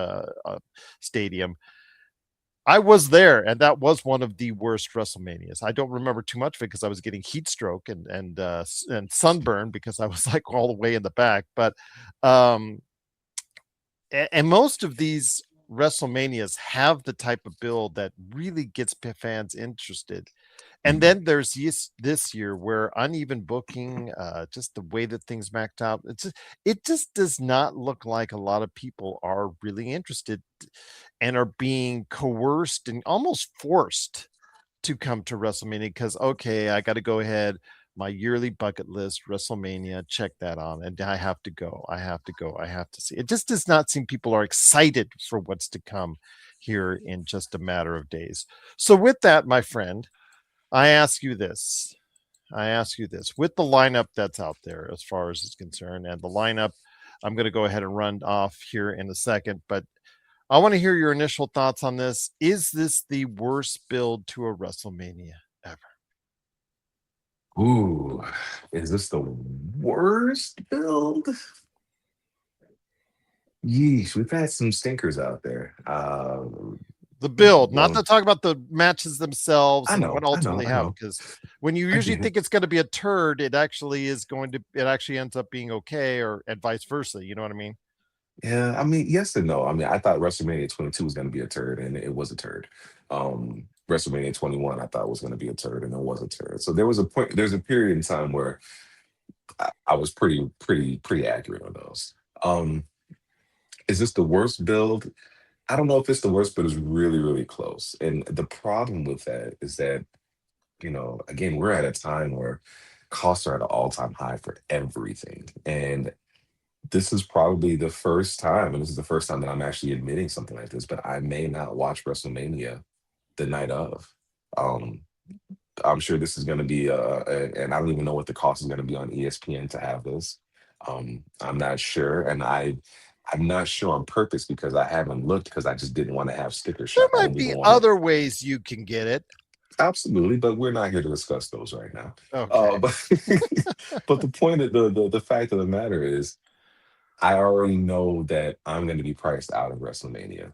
stadium. I was there, and that was one of the worst WrestleManias. I don't remember too much of it because I was getting heat stroke and sunburn because I was like all the way in the back. But and most of these WrestleManias have the type of build that really gets fans interested. And Mhm. then there's this year where uneven booking, just the way that things mapped out, it just does not look like a lot of people are really interested and are being coerced and almost forced to come to WrestleMania because okay, I got to go ahead. My yearly bucket list, WrestleMania, check that on, and I have to go. I have to go. I have to see. It just does not seem people are excited for what's to come here in just a matter of days. So, with that, my friend, I ask you this. With the lineup that's out there as far as is concerned, and the lineup, I'm going to go ahead and run off here in a second, but I want to hear your initial thoughts on this. Is this the worst build to a WrestleMania ever? Ooh, is this the worst build? Yeesh, we've had some stinkers out there. The build, not Well, to talk about the matches themselves I and know, what I know, ultimately I happen, know. because when you I usually get it. think it's going to be a turd, it actually ends up being okay, or and vice versa. You know what I mean? Yeah, I mean, yes and no. I mean, I thought WrestleMania 22 was going to be a turd, and it was a turd. WrestleMania 21, I thought was going to be a turd, and it was a turd. So there's a period in time where I was pretty accurate on those. Um, is this the worst build? I don't know if it's the worst, but it's really close. And the problem with that is that, again, we're at a time where costs are at an all-time high for everything. And this is probably the first time, and this is the first time that I'm actually admitting something like this, but I may not watch WrestleMania the night of. Um, I'm sure this is going to be, and I don't even know what the cost is going to be on ESPN to have this. I'm not sure, and I'm not sure on purpose because I haven't looked because I just didn't want to have sticker There shock. I might didn't be even want to. other ways you can get it. Absolutely, but we're not here to discuss those right now. Okay. But but the point of the fact of the matter is, I already know that I'm going to be priced out of WrestleMania.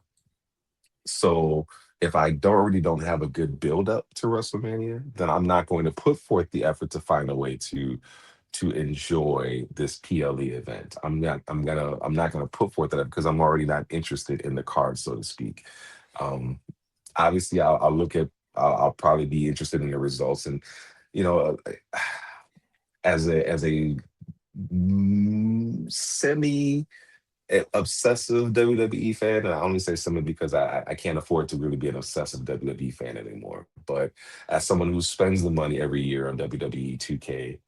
So if I don't have a good build up to WrestleMania, then I'm not going to put forth the effort to find a way to enjoy this PLE event. I'm not gonna put forth that because I'm already not interested in the card, so to speak. Um, Obviously, I'll look at I'll probably be interested in the results, and you know, as a semi obsessive WWE fan, and I only say semi because I can't afford to really be an obsessive WWE fan anymore. But as someone who spends the money every year on WWE 2K,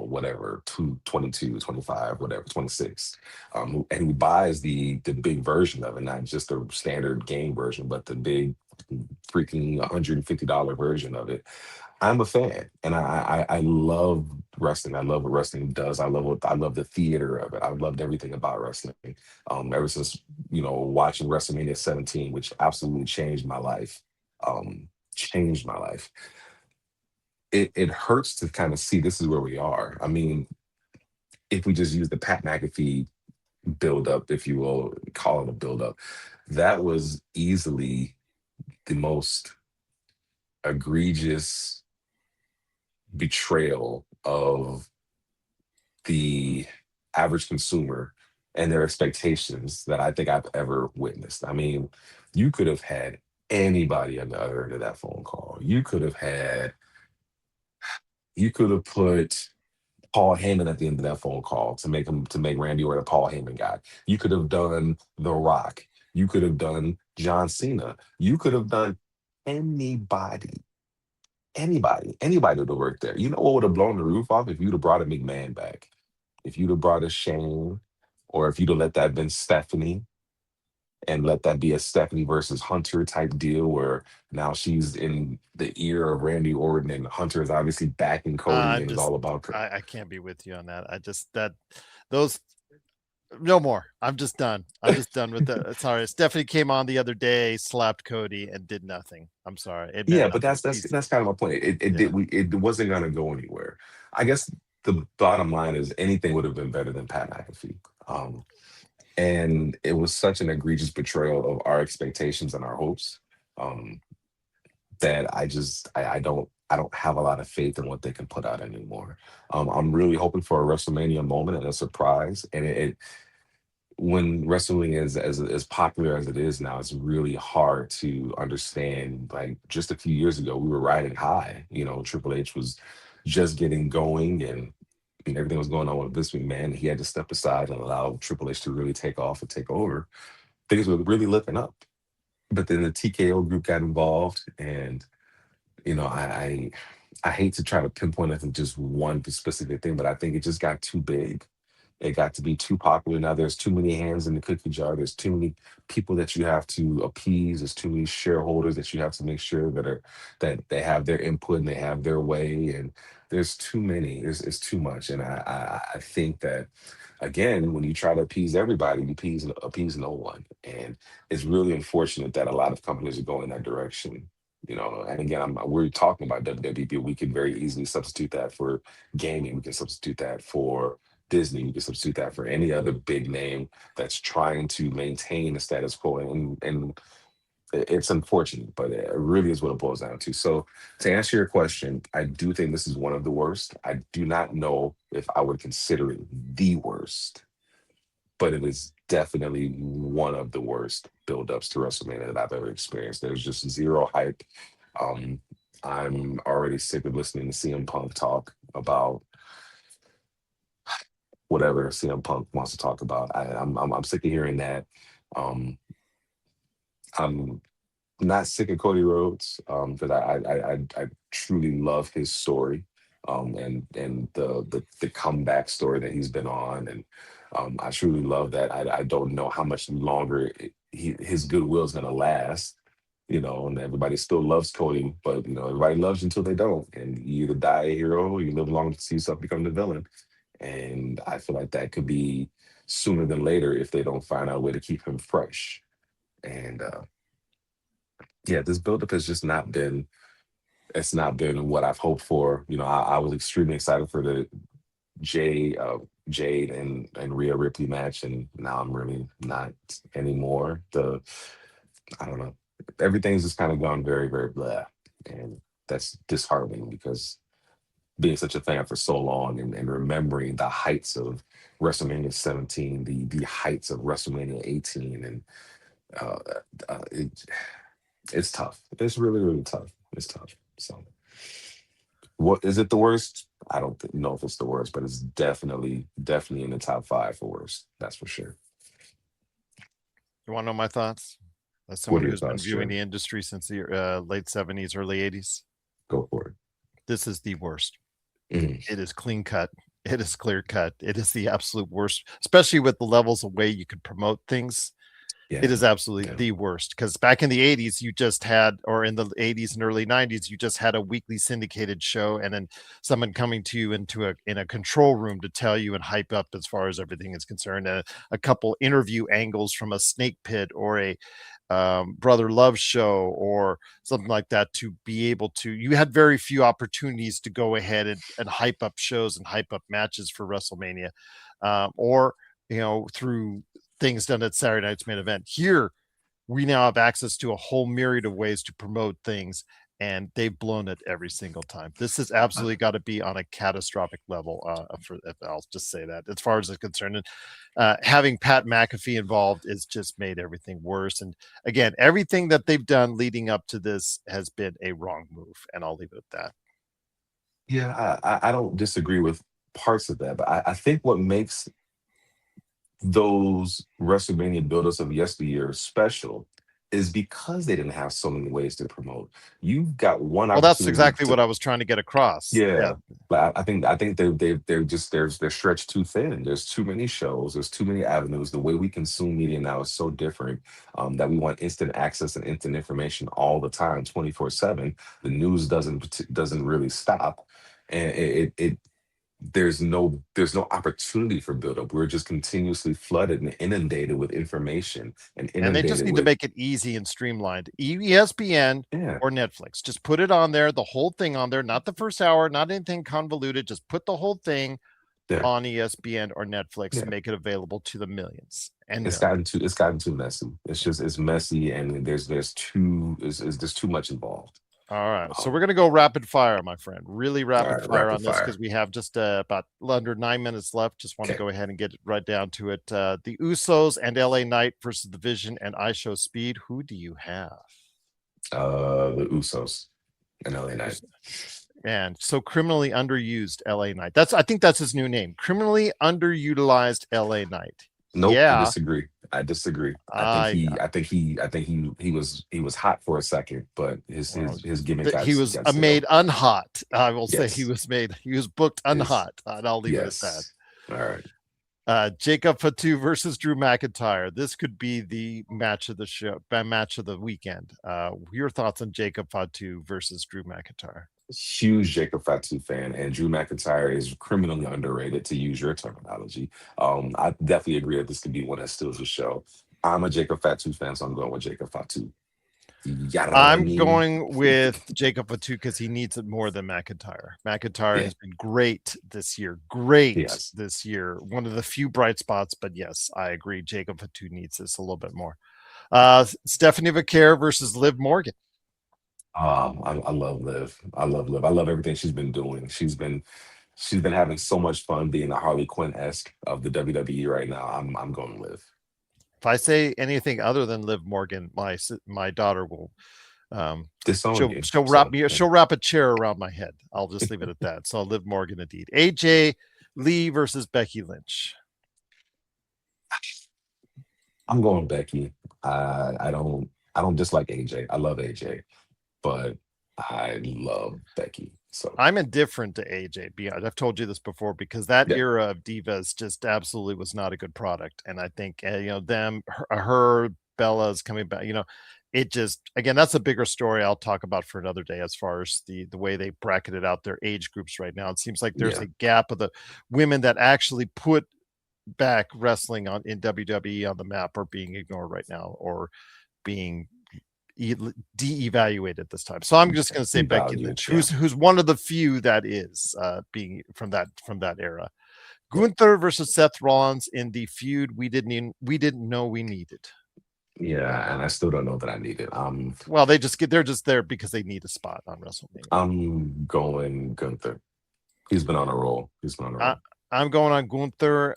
whatever, 22, 25, whatever, 26, and who buys the big version of it, not just the standard game version, but the big freaking $150 version of it. I'm a fan, and I love wrestling. I love what wrestling does. I love the theater of it. I've loved everything about wrestling. Ever since watching WrestleMania 17, which absolutely changed my life. Changed my life. It hurts to kind of see this is where we are. I mean, if we just use the Pat McAfee build up, if you will, call it a build up, that was easily the most egregious betrayal of the average consumer and their expectations that I think I've ever witnessed. I mean, you could have had anybody on the other end of that phone call. You could have put Paul Heyman at the end of that phone call to make Randy Orton a Paul Heyman guy. You could have done The Rock. You could have done John Cena. You could have done anybody. Anybody would have worked there. You know what would have blown the roof off if you'd have brought a McMahon back, if you'd have brought a Shane, or if you'd have let that been Stephanie and let that be a Stephanie versus Hunter type deal where now she's in the ear of Randy Orton and Hunter is obviously backing Cody I'm and is just all about. I can't be with you on that. I just that those no more. I'm just done. I'm just done with the sorry. Stephanie came on the other day, slapped Cody, and did nothing. I'm sorry. It meant Yeah, but nothing. that's kind of my point. Yeah. It wasn't gonna go anywhere. I guess the bottom line is anything would have been better than Pat McAfee. Um, and it was such an egregious betrayal of our expectations and our hopes. Um, that I don't have a lot of faith in what they can put out anymore. I'm really hoping for a WrestleMania moment and a surprise. And when wrestling is as popular as it is now, it's really hard to understand. Like just a few years ago, we were riding high. Triple H was just getting going, and everything was going on with Vince McMahon. He had to step aside and allow Triple H to really take off and take over. Things were really lifting up. But then the TKO group got involved, and I hate to try to pinpoint it to just one specific thing, but I think it just got too big. It got to be too popular. Now there's too many hands in the cookie jar. There's too many people that you have to appease. There's too many shareholders that you have to make sure that they have their input and they have their way. And there's too many. It's too much. And I think that again, when you try to appease everybody, you appease no one. And it's really unfortunate that a lot of companies are going that direction. And again, we're talking about WWE, but we can very easily substitute that for gaming. We can substitute that for Disney. We can substitute that for any other big name that's trying to maintain the status quo. And it's unfortunate, but it really is what it boils down to. So to answer your question, I do think this is one of the worst. I do not know if I would consider it the worst, but it is definitely one of the worst build-ups to WrestleMania that I've ever experienced. There's just zero hype. Um, I'm already sick of listening to CM Punk talk about whatever CM Punk wants to talk about. I'm sick of hearing that. Um, I'm not sick of Cody Rhodes because I truly love his story and the comeback story that he's been on, and I truly love that. I don't know how much longer his goodwill is going to last. And everybody still loves Cody, but everybody loves you until they don't, and you either die a hero or you live long to see yourself become the villain. And I feel like that could be sooner than later if they don't find out a way to keep him fresh. And yeah, this buildup has just not been it's not been what I've hoped for. I was extremely excited for the Jade, Jade and Rhea Ripley match, and now I'm really not anymore. I don't know. Everything's just kind of gone very, very blah, and that's disheartening because being such a fan for so long and remembering the heights of WrestleMania 17, the heights of WrestleMania 18, and uh, it's tough. It's really, really tough. It's tough. So, what is it? The worst? I don't know if it's the worst, but it's definitely, definitely in the top five for worst. That's for sure. You want to know my thoughts? As What someone are your who's been thoughts, viewing Jim? the industry since the late 70s, early 80s, Go for this is the worst. it. It is clean cut. It is clear cut. It is the absolute worst, especially with the levels of way you could promote things. It Yeah, is absolutely yeah, the worst because back in the 80s, you just had, or in the 80s and early 90s, you just had a weekly syndicated show and then someone coming to you in a control room to tell you and hype up as far as everything is concerned. A couple interview angles from a snake pit or a brother love show or something like that to be able to, you had very few opportunities to go ahead and hype up shows and hype up matches for WrestleMania, or through things done at Saturday Night's Main Event. Here, we now have access to a whole myriad of ways to promote things, and they've blown it every single time. This has absolutely got to be on a catastrophic level. I'll just say that, as far as it's concerned, and having Pat McAfee involved has just made everything worse. And again, everything that they've done leading up to this has been a wrong move, and I'll leave it at that. yeah. I don't disagree with parts of that, but I think what makes those WrestleMania build-ups of yesteryear special is because they didn't have so many ways to promote. You've got one Well, that's opportunity exactly what to, I was trying to get across. Yeah, yeah. But I think they're just they're stretched too thin. There's too many shows. There's too many avenues. The way we consume media now is so different, that we want instant access and instant information all the time, 24/7. The news doesn't really stop, and it there's no opportunity for buildup. We're just continuously flooded and inundated with information and and they just inundated need to with, make it easy and streamlined. ESPN yeah, or Netflix, just put it on there, the whole thing on there, not the first hour, not anything convoluted. Just put the whole thing yeah, on ESPN or Netflix and yeah. make it available to the millions and It's gotten too messy. It's messy, and there's too much involved. All right, so we're Um, going to go rapid fire, my friend. Really all rapid right, fire rapid on this because fire. we have just about under 9 minutes left. Just want to Okay. go ahead and get right down to it. The Usos and LA Knight versus the Vision and I Show Speed. Who do you have? The Usos and LA Knight. And so criminally underused LA Knight. I think that's his new name. Criminally underutilized LA Knight. Nope, I Yeah. disagree. I disagree. I He was hot for a second, but his well, his his gimmick he was got made stale. unhot. I will say Yes. he was booked His unhot. And I'll leave it at that. yes. All right. Jacob Fatu versus Drew McIntyre. This could be the match of the show, match of the weekend. Your thoughts on Jacob Fatu versus Drew McIntyre? Huge Jacob Fatu fan, and Drew McIntyre is criminally underrated, to use your terminology. I definitely agree that this could be one that steals the show. I'm a Jacob Fatu fan, so I'm going with Jacob Fatu. I'm Yarrani. going with Jacob Fatu because he needs it more than McIntyre. McIntyre Yeah, has been great this year. Great yes. this year. One of the few bright spots, but yes, I agree. Jacob Fatu needs this a little bit more. Stephanie Vaquer versus Liv Morgan. I love Liv. I love Liv. I love everything she's been doing. She's been having so much fun being the Harley Quinn esque of the WWE right now. I'm going Liv. If I say anything other than Liv Morgan, my daughter will Disown you. she'll wrap So me yeah. she'll wrap a chair around my head. I'll just leave it at that. So Liv Morgan indeed. AJ Lee versus Becky Lynch. I'm going Becky. I don't dislike AJ. I love AJ, but I love Becky. So I'm indifferent to AJ. I've told you this before because that yeah, era of divas just absolutely was not a good product. And I think her Bella's coming back. It just, again, that's a bigger story I'll talk about for another day. As far as the way they bracketed out their age groups right now, it seems like there's yeah, a gap of the women that actually put back wrestling in WWE on the map are being ignored right now or being de-evaluated this time. So I'm just going to say Becky Lynch, who's one of the few that is being from that era. Gunther versus Seth Rollins in the feud we didn't know we needed. Yeah, and I still don't know that I need it. Well, they're just there because they need a spot on WrestleMania. I'm going Gunther. He's been on a roll. I'm going on Gunther,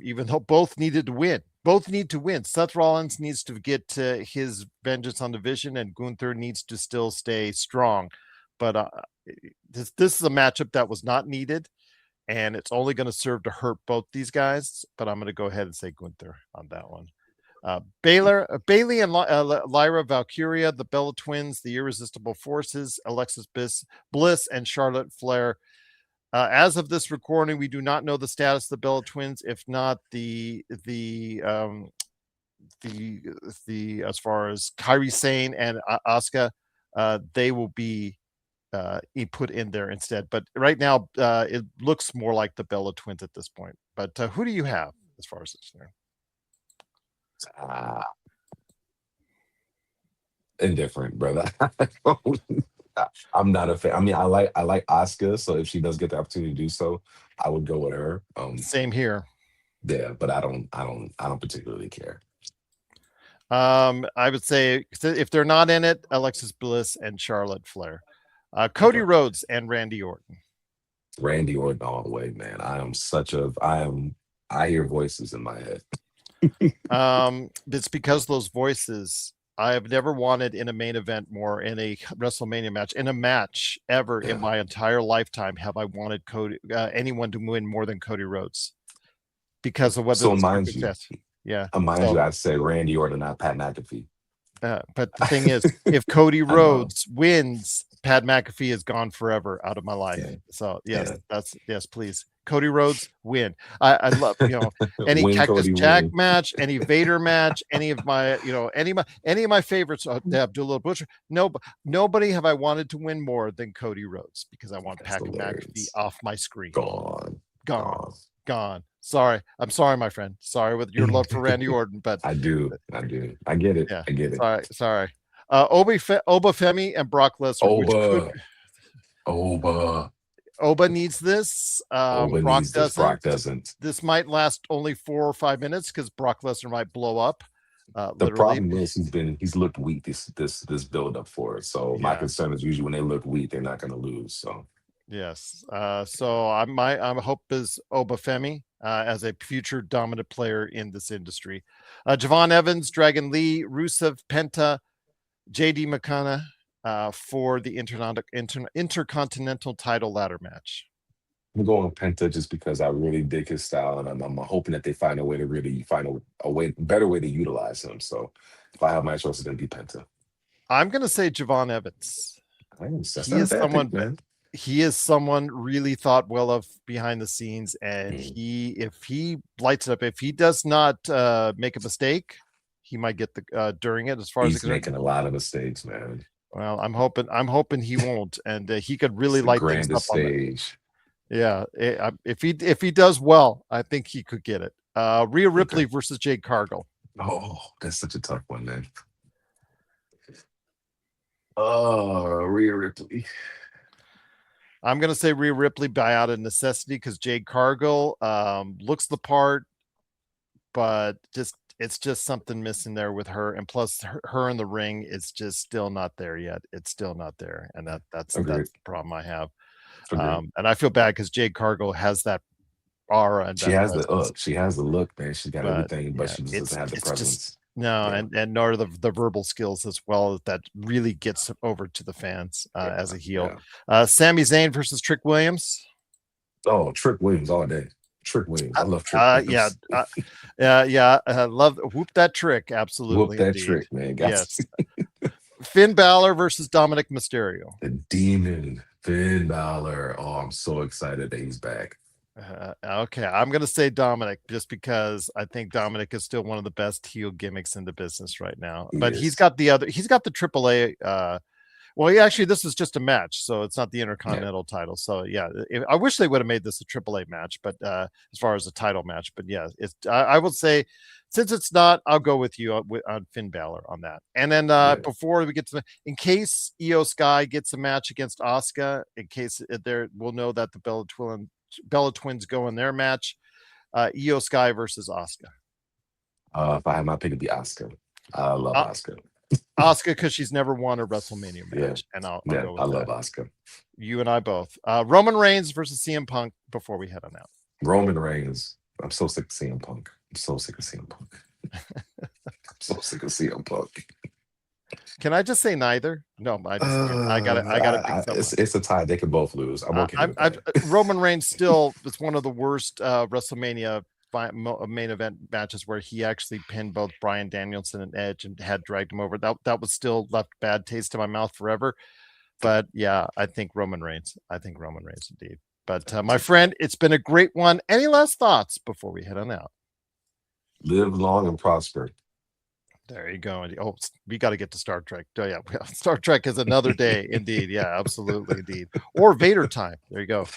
even though both needed to win. Both need to win. Seth Rollins needs to get his vengeance on the Vision, and Gunther needs to still stay strong. But this is a matchup that was not needed, and it's only going to serve to hurt both these guys. But I'm going to go ahead and say Gunther on that one. Bailey and Lyra Valkyria, the Bella Twins, the Irresistible Forces, Alexis Bliss, and Charlotte Flair. As of this recording, we do not know the status of the Bella Twins. If not, the as far as Kairi Sane and Asuka, they will be put in there instead. But right now, it looks more like the Bella Twins at this point. But who do you have as far as it's there? Indifferent, brother. I'm not a fan. I mean, I like Asuka, so if she does get the opportunity to do so, I would go with her. Same here. Yeah, but I don't particularly care. I would say if they're not in it, Alexis Bliss and Charlotte Flair, Cody Rhodes and Randy Orton. Randy Orton all the way, man. I hear voices in my head. It's because those voices I have never wanted in a main event more, in a WrestleMania match, in a match ever in my entire lifetime have I wanted anyone to win more than Cody Rhodes, because of whether so mind you, I'd say Randy Orton, not Pat McAfee. But the thing is, if Cody Rhodes wins, Pat McAfee is gone forever out of my life. Yeah. So yes, please. Cody Rhodes win. I love any Cactus Jack match, any Vader match, any of my any of my favorites. Abdullah Butcher. Nobody have I wanted to win more than Cody Rhodes, because I want Pat McAfee off my screen. Gone. Sorry, I'm sorry, my friend. Sorry with your love for Randy Orton, but I do. I get it. Yeah. I get it. Sorry. Oba Femi and Brock Lesnar. Oba needs this. Brock doesn't. This might last only 4 or 5 minutes because Brock Lesnar might blow up. The problem is he's looked weak this build up for it. So my concern is usually when they look weak, they're not going to lose. So yes. So my hope is Oba Femi as a future dominant player in this industry. Javon Evans, Dragon Lee, Rusev, Penta, JD McConnell. For the Intercontinental title ladder match. I'm going with Penta just because I really dig his style, and I'm hoping that they find a way to really find a better way to utilize him. So if I have my choice, it's going to be Penta. I'm going to say Javon Evans. He is someone really thought well of behind the scenes, and if he lights it up, if he does not make a mistake, he might get the during it. As far he's as making a lot of mistakes, man. Well, I'm hoping he won't, and he could really light things up stage. If he does well, I think he could get it. Rhea Ripley versus Jade Cargill. Oh, that's such a tough one, man. Oh, Rhea Ripley. I'm gonna say Rhea Ripley by out of necessity because Jade Cargill looks the part, but it's just something missing there with her, and plus her in the ring is just still not there yet. It's still not there, and that's the problem I have. And I feel bad because Jade Cargill has that aura, and she has the look. She has the look, man. She's got everything, but she just doesn't have the presence. And nor the verbal skills as well that really gets over to the fans as a heel. Sami Zayn versus Trick Williams. Oh, Trick Williams all day. Trick Williams. I love Trick Williams. I love whoop that trick. Absolutely. Whoop that trick, man. Yes. Finn Balor versus Dominic Mysterio. The Demon, Finn Balor. Oh, I'm so excited that he's back. Okay, I'm gonna say Dominic just because I think Dominic is still one of the best heel gimmicks in the business right now. But he's got the AAA Well, yeah, actually, this is just a match, so it's not the Intercontinental title. So, yeah, I wish they would have made this a AAA match, but as far as a title match, but yeah, it's. I would say, since it's not, I'll go with you on Finn Balor on that. And then before we get to in case Io Sky gets a match against Asuka, in case we'll know that the Bella Twins go in their match, Io Sky versus Asuka. If I had my pick, it'd be Asuka. I love Asuka. Asuka, because she's never won a WrestleMania match, and I'll go with I love Asuka. You and I both. Roman Reigns versus CM Punk before we head on out. Roman Reigns. I'm so sick of CM Punk. I'm so sick of CM Punk. Can I just say neither? No, I got to pick someone. It's a tie. They can both lose. I'm okay with that. Roman Reigns still is one of the worst WrestleMania main event matches where he actually pinned both Bryan Danielson and Edge and had dragged him over. That was still left bad taste in my mouth forever. But yeah, I think Roman Reigns. Indeed. But my friend, it's been a great one. Any last thoughts before we head on out? Live long and prosper. There you go. Oh, we got to get to Star Trek. Oh, yeah. Star Trek is another day. Indeed. Yeah, absolutely. Indeed. Or Vader time. There you go.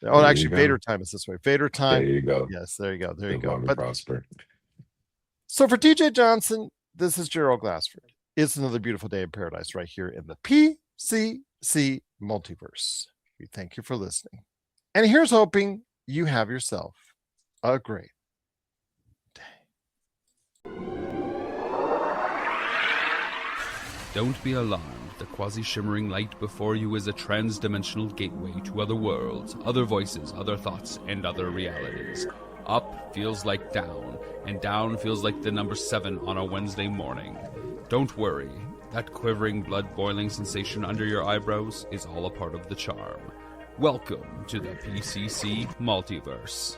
Oh, actually, Vader time is this way. Vader time. There you go. Yes, there you go. There you go. But, prosper. So for TJ Johnson, this is Gerald Glassford. It's another beautiful day in paradise right here in the PCC Multiverse. We thank you for listening. And here's hoping you have yourself a great day. Don't be alarmed. The quasi-shimmering light before you is a trans-dimensional gateway to other worlds, other voices, other thoughts, and other realities. Up feels like down, and down feels like the number 7 on a Wednesday morning. Don't worry. That quivering, blood-boiling sensation under your eyebrows is all a part of the charm. Welcome to the PCC Multiverse.